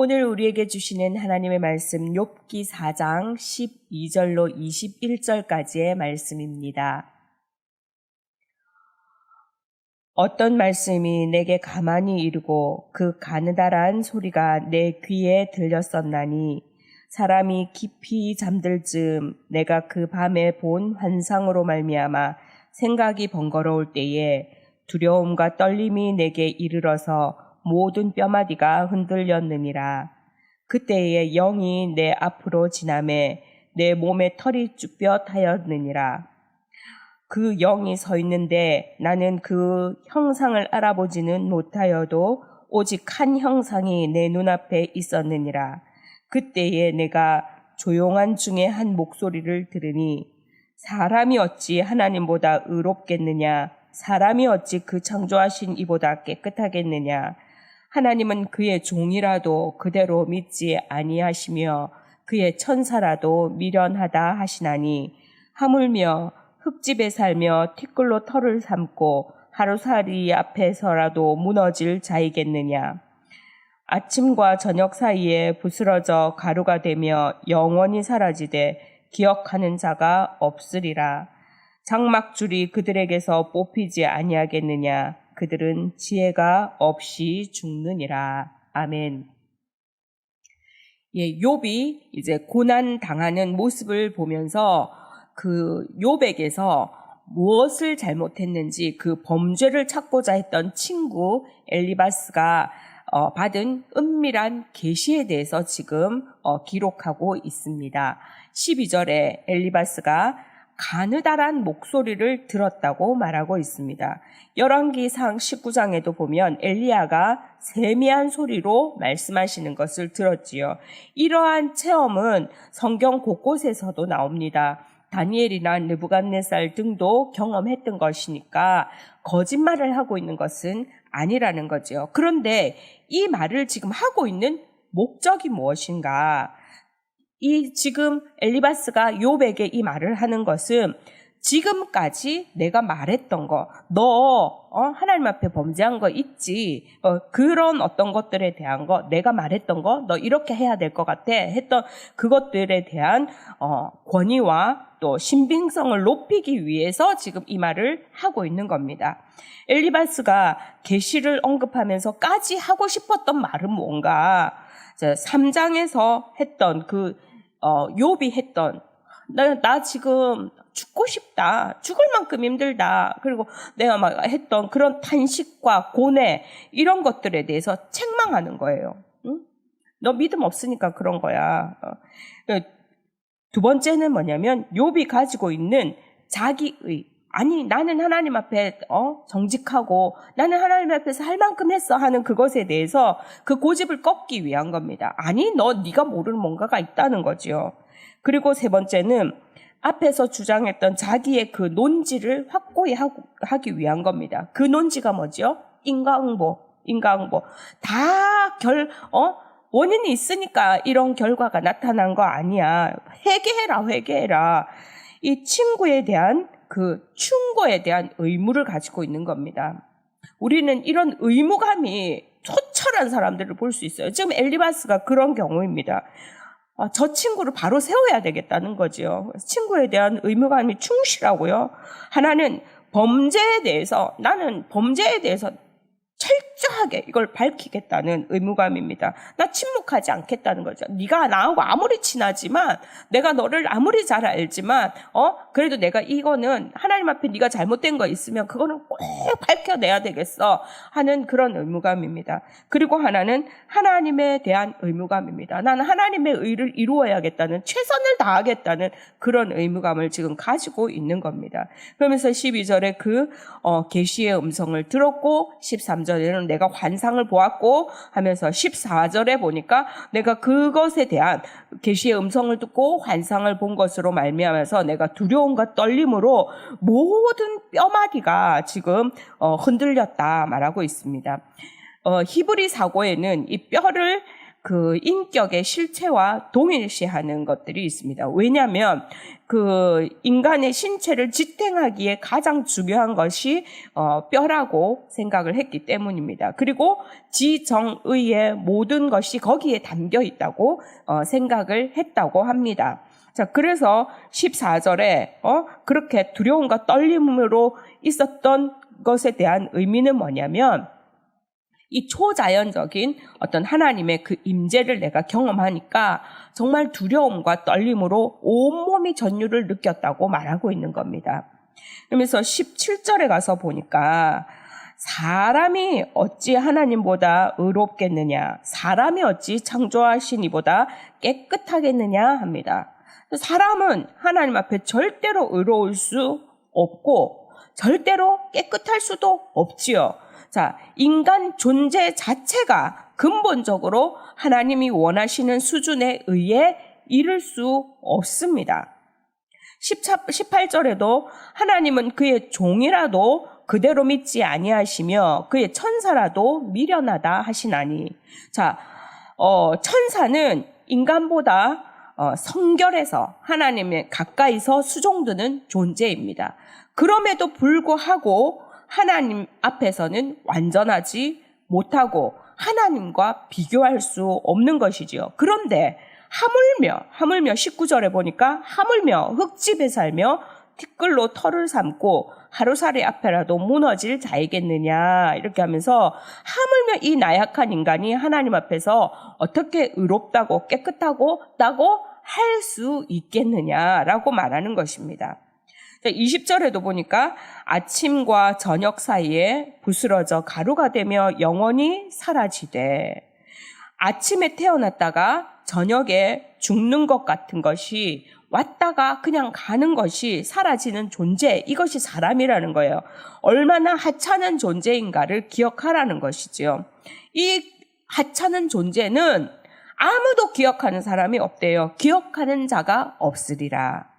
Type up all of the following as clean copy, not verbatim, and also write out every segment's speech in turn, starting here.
오늘 우리에게 주시는 하나님의 말씀 욥기 4장 12절로 21절까지의 말씀입니다. 어떤 말씀이 내게 가만히 이르고 그 가느다란 소리가 내 귀에 들렸었나니 사람이 깊이 잠들 즈음 내가 그 밤에 본 환상으로 말미암아 생각이 번거로울 때에 두려움과 떨림이 내게 이르러서 모든 뼈마디가 흔들렸느니라. 그때에 영이 내 앞으로 지나매 내 몸에 털이 쭈뼛하였느니라. 그 영이 서 있는데 나는 그 형상을 알아보지는 못하여도 오직 한 형상이 내 눈앞에 있었느니라. 그때에 내가 조용한 중에 한 목소리를 들으니 사람이 어찌 하나님보다 의롭겠느냐? 사람이 어찌 그 창조하신 이보다 깨끗하겠느냐? 하나님은 그의 종이라도 그대로 믿지 아니하시며 그의 천사라도 미련하다 하시나니 하물며 흙집에 살며 티끌로 털을 삼고 하루살이 앞에서라도 무너질 자이겠느냐. 아침과 저녁 사이에 부스러져 가루가 되며 영원히 사라지되 기억하는 자가 없으리라. 장막줄이 그들에게서 뽑히지 아니하겠느냐. 그들은 지혜가 없이 죽느니라. 아멘. 욥이 이제 고난 당하는 모습을 보면서 그 욥에게서 무엇을 잘못했는지 그 범죄를 찾고자 했던 친구 엘리바스가 받은 은밀한 계시에 대해서 지금 기록하고 있습니다. 12절에 엘리바스가 가느다란 목소리를 들었다고 말하고 있습니다. 열왕기상 19장에도 보면 엘리야가 세미한 소리로 말씀하시는 것을 들었지요. 이러한 체험은 성경 곳곳에서도 나옵니다. 다니엘이나 느부갓네살 등도 경험했던 것이니까 거짓말을 하고 있는 것은 아니라는 거죠. 그런데 이 말을 지금 하고 있는 목적이 무엇인가? 이 지금 엘리바스가 욥에게 이 말을 하는 것은 지금까지 내가 말했던 거, 너 하나님 앞에 범죄한 거 있지? 그런 어떤 것들에 대한 거, 내가 말했던 거, 너 이렇게 해야 될 것 같아 했던 그것들에 대한 권위와 또 신빙성을 높이기 위해서 지금 이 말을 하고 있는 겁니다. 엘리바스가 계시를 언급하면서까지 하고 싶었던 말은 뭔가? 3장에서 했던 욥이 했던 나 지금 죽고 싶다. 죽을 만큼 힘들다. 그리고 내가 막 했던 그런 탄식과 고뇌 이런 것들에 대해서 책망하는 거예요. 응? 너 믿음 없으니까 그런 거야. 두 번째는 뭐냐면 욥이 가지고 있는 자기의 아니 나는 하나님 앞에 정직하고 나는 하나님 앞에서 할 만큼 했어 하는 그것에 대해서 그 고집을 꺾기 위한 겁니다. 아니 네가 모르는 뭔가가 있다는 거죠. 그리고 세 번째는 앞에서 주장했던 자기의 그 논지를 확고히 하기 위한 겁니다. 그 논지가 뭐죠? 인과응보. 다 원인이 있으니까 이런 결과가 나타난 거 아니야. 회개해라. 이 친구에 대한 그 충고에 대한 의무를 가지고 있는 겁니다. 우리는 이런 의무감이 초철한 사람들을 볼 수 있어요. 지금 엘리바스가 그런 경우입니다. 저 친구를 바로 세워야 되겠다는 거죠. 친구에 대한 의무감이 충실하고요. 하나는 나는 범죄에 대해서 철저하게 이걸 밝히겠다는 의무감입니다. 나 침묵하지 않겠다는 거죠. 네가 나하고 아무리 친하지만 내가 너를 아무리 잘 알지만 그래도 내가 이거는 하나님 앞에 네가 잘못된 거 있으면 그거는 꼭 밝혀내야 되겠어 하는 그런 의무감입니다. 그리고 하나는 하나님에 대한 의무감입니다. 나는 하나님의 의를 이루어야겠다는 최선을 다하겠다는 그런 의무감을 지금 가지고 있는 겁니다. 그러면서 12절에 그 계시의 음성을 들었고 13절에는 내가 환상을 보았고 하면서 14절에 보니까 내가 그것에 대한 계시의 음성을 듣고 환상을 본 것으로 말미암아서 내가 두려움과 떨림으로 모든 뼈마디가 지금 흔들렸다 말하고 있습니다. 히브리 사고에는 이 뼈를 그 인격의 실체와 동일시하는 것들이 있습니다. 왜냐하면 그 인간의 신체를 지탱하기에 가장 중요한 것이 뼈라고 생각을 했기 때문입니다. 그리고 지정의의 모든 것이 거기에 담겨 있다고 생각을 했다고 합니다. 자, 그래서 14절에 그렇게 두려움과 떨림으로 있었던 것에 대한 의미는 뭐냐면 이 초자연적인 어떤 하나님의 그 임재를 내가 경험하니까 정말 두려움과 떨림으로 온몸이 전율을 느꼈다고 말하고 있는 겁니다. 그러면서 17절에 가서 보니까 사람이 어찌 하나님보다 의롭겠느냐, 사람이 어찌 창조하신 이보다 깨끗하겠느냐 합니다. 사람은 하나님 앞에 절대로 의로울 수 없고 절대로 깨끗할 수도 없지요. 자, 인간 존재 자체가 근본적으로 하나님이 원하시는 수준에 의해 이룰 수 없습니다. 18절에도 하나님은 그의 종이라도 그대로 믿지 아니하시며 그의 천사라도 미련하다 하시나니. 자, 천사는 인간보다 성결해서 하나님의 가까이서 수종드는 존재입니다. 그럼에도 불구하고 하나님 앞에서는 완전하지 못하고 하나님과 비교할 수 없는 것이지요. 그런데 하물며 19절에 보니까 하물며 흙집에 살며 티끌로 털을 삼고 하루살이 앞에라도 무너질 자이겠느냐 이렇게 하면서 하물며 이 나약한 인간이 하나님 앞에서 어떻게 의롭다고 깨끗하고 따고 할 수 있겠느냐라고 말하는 것입니다. 20절에도 보니까 아침과 저녁 사이에 부스러져 가루가 되며 영원히 사라지되 아침에 태어났다가 저녁에 죽는 것 같은 것이 왔다가 그냥 가는 것이 사라지는 존재, 이것이 사람이라는 거예요. 얼마나 하찮은 존재인가를 기억하라는 것이죠. 이 하찮은 존재는 아무도 기억하는 사람이 없대요. 기억하는 자가 없으리라.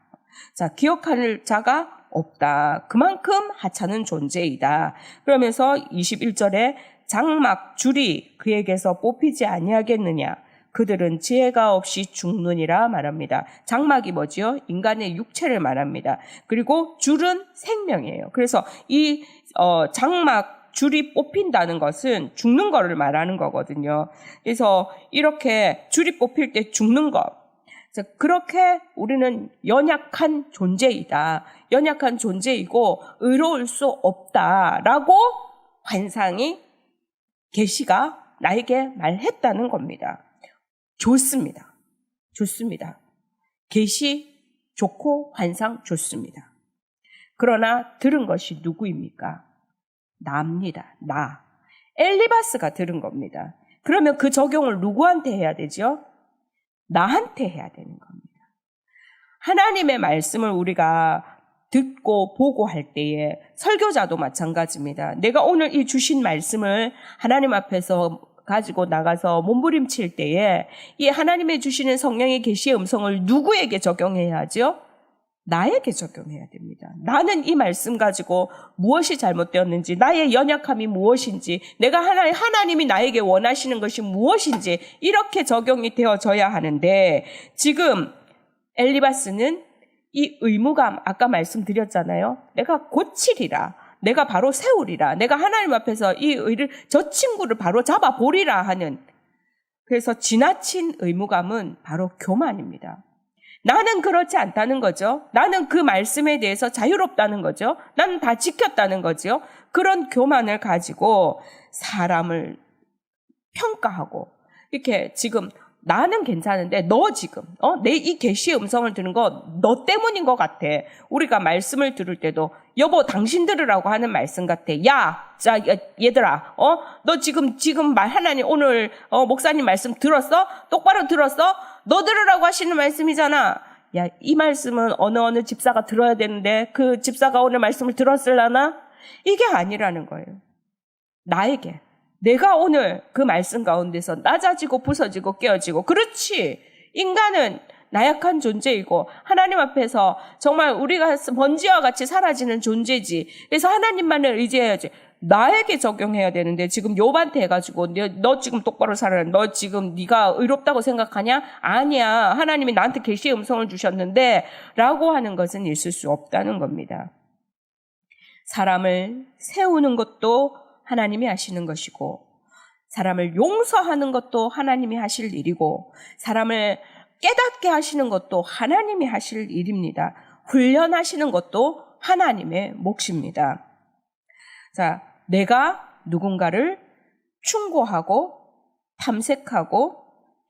자, 기억할 자가 없다. 그만큼 하찮은 존재이다. 그러면서 21절에 장막 줄이 그에게서 뽑히지 아니하겠느냐. 그들은 지혜가 없이 죽느니라 말합니다. 장막이 뭐지요? 인간의 육체를 말합니다. 그리고 줄은 생명이에요. 그래서 이 장막 줄이 뽑힌다는 것은 죽는 거를 말하는 거거든요. 그래서 이렇게 줄이 뽑힐 때 죽는 것. 그렇게 우리는 연약한 존재이다. 연약한 존재이고 의로울 수 없다라고 환상이 계시가 나에게 말했다는 겁니다. 좋습니다. 좋습니다. 계시 좋고 환상 좋습니다. 그러나 들은 것이 누구입니까? 나입니다. 나. 엘리바스가 들은 겁니다. 그러면 그 적용을 누구한테 해야 되죠? 나한테 해야 되는 겁니다. 하나님의 말씀을 우리가 듣고 보고 할 때에 설교자도 마찬가지입니다. 내가 오늘 이 주신 말씀을 하나님 앞에서 가지고 나가서 몸부림칠 때에 이 하나님의 주시는 성령의 계시의 음성을 누구에게 적용해야 하죠? 나에게 적용해야 됩니다. 나는 이 말씀 가지고 무엇이 잘못되었는지, 나의 연약함이 무엇인지, 내가 하나님이 나에게 원하시는 것이 무엇인지 이렇게 적용이 되어져야 하는데 지금 엘리바스는 이 의무감, 아까 말씀드렸잖아요. 내가 고치리라. 내가 바로 세우리라. 내가 하나님 앞에서 저 친구를 바로 잡아보리라 하는, 그래서 지나친 의무감은 바로 교만입니다. 나는 그렇지 않다는 거죠. 나는 그 말씀에 대해서 자유롭다는 거죠. 나는 다 지켰다는 거죠. 그런 교만을 가지고 사람을 평가하고 이렇게 지금 나는 괜찮은데 너 지금 내 이 계시의 음성을 듣는 거 너 때문인 것 같아. 우리가 말씀을 들을 때도 여보 당신 들으라고 하는 말씀 같아. 자 얘들아 너 지금 하나님 오늘 목사님 말씀 들었어? 똑바로 들었어? 너 들으라고 하시는 말씀이잖아. 야, 이 말씀은 어느 집사가 들어야 되는데 그 집사가 오늘 말씀을 들었을라나? 이게 아니라는 거예요. 나에게. 내가 오늘 그 말씀 가운데서 낮아지고 부서지고 깨어지고, 그렇지. 인간은 나약한 존재이고 하나님 앞에서 정말 우리가 먼지와 같이 사라지는 존재지. 그래서 하나님만을 의지해야지. 나에게 적용해야 되는데 지금 욥한테 해가지고 너 지금 똑바로 살아라. 너 지금 네가 의롭다고 생각하냐? 아니야. 하나님이 나한테 계시의 음성을 주셨는데 라고 하는 것은 있을 수 없다는 겁니다. 사람을 세우는 것도 하나님이 하시는 것이고 사람을 용서하는 것도 하나님이 하실 일이고 사람을 깨닫게 하시는 것도 하나님이 하실 일입니다. 훈련하시는 것도 하나님의 몫입니다. 자, 내가 누군가를 충고하고 탐색하고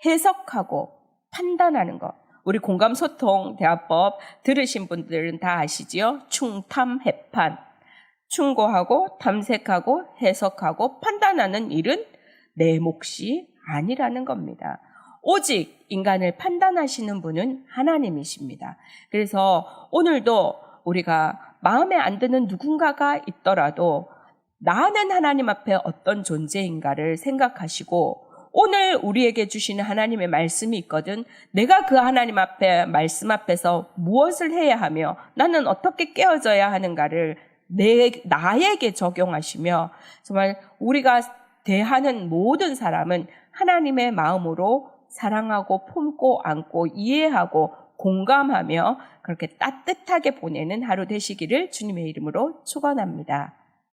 해석하고 판단하는 것. 우리 공감소통 대화법 들으신 분들은 다 아시지요? 충탐해판. 충고하고 탐색하고 해석하고 판단하는 일은 내 몫이 아니라는 겁니다. 오직 인간을 판단하시는 분은 하나님이십니다. 그래서 오늘도 우리가 마음에 안 드는 누군가가 있더라도 나는 하나님 앞에 어떤 존재인가를 생각하시고 오늘 우리에게 주시는 하나님의 말씀이 있거든. 내가 그 하나님 앞에 말씀 앞에서 무엇을 해야 하며 나는 어떻게 깨어져야 하는가를 나에게 적용하시며 정말 우리가 대하는 모든 사람은 하나님의 마음으로 사랑하고 품고 안고 이해하고 공감하며 그렇게 따뜻하게 보내는 하루 되시기를 주님의 이름으로 축원합니다.